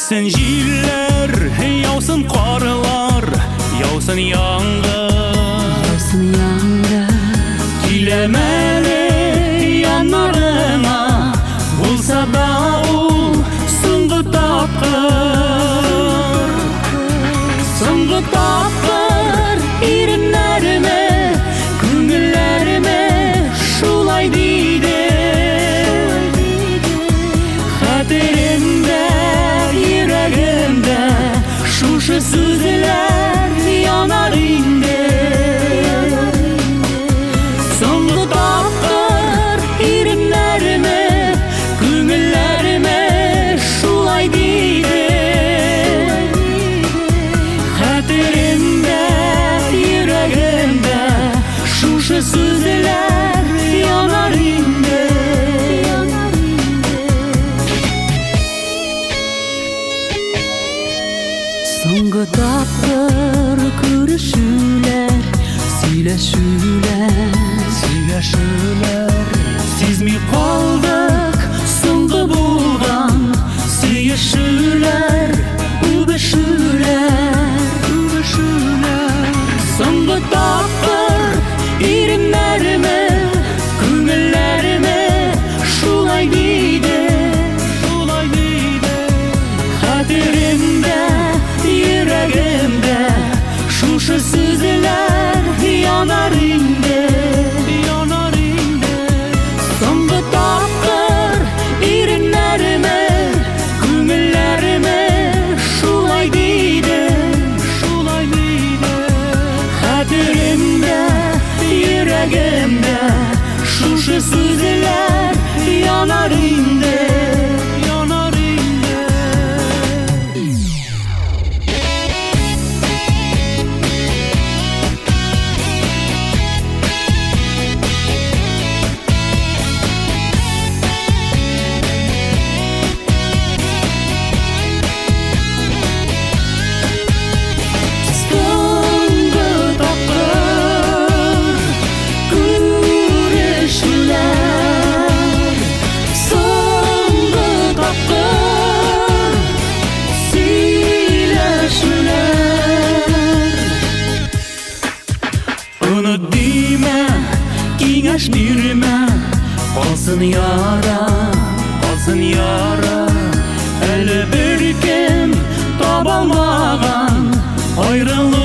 Исін жиллер, яусын қарылар, яусын яңғыр. Килемәле янарына, болса да ул соңғы тапқыр. Соңғы тапқыр иреннәремә, күңелләремә шулай диде. Хәтеремдә, йөрәгемдә шушы сүзләр янар инде. Соңғы тапкыр иреннәремә, күңелләремә шулай диде. Хәтеремдә, йөрәгемдә шушы сүзләр янар инде. Соңғы тапкыр күрешүләр, сөйләшүләр. Сизми калдык соңғы булган сөешүләр, үбешүләр. Соңғы тапкыр иреннәремә, күңелләремә шулай диде. Хәтеремдә, йөрәгемдә шушы сүзләр янар инде. Соңғы тапкыр иреннәремә, күңелләремә шулай диде. Хәтеремдә, йөрәгемдә шушы сүзләр янар инде. Unut dime, kеңеш бирме, калсын яра. Әле бер кем таба алмаган, аерылык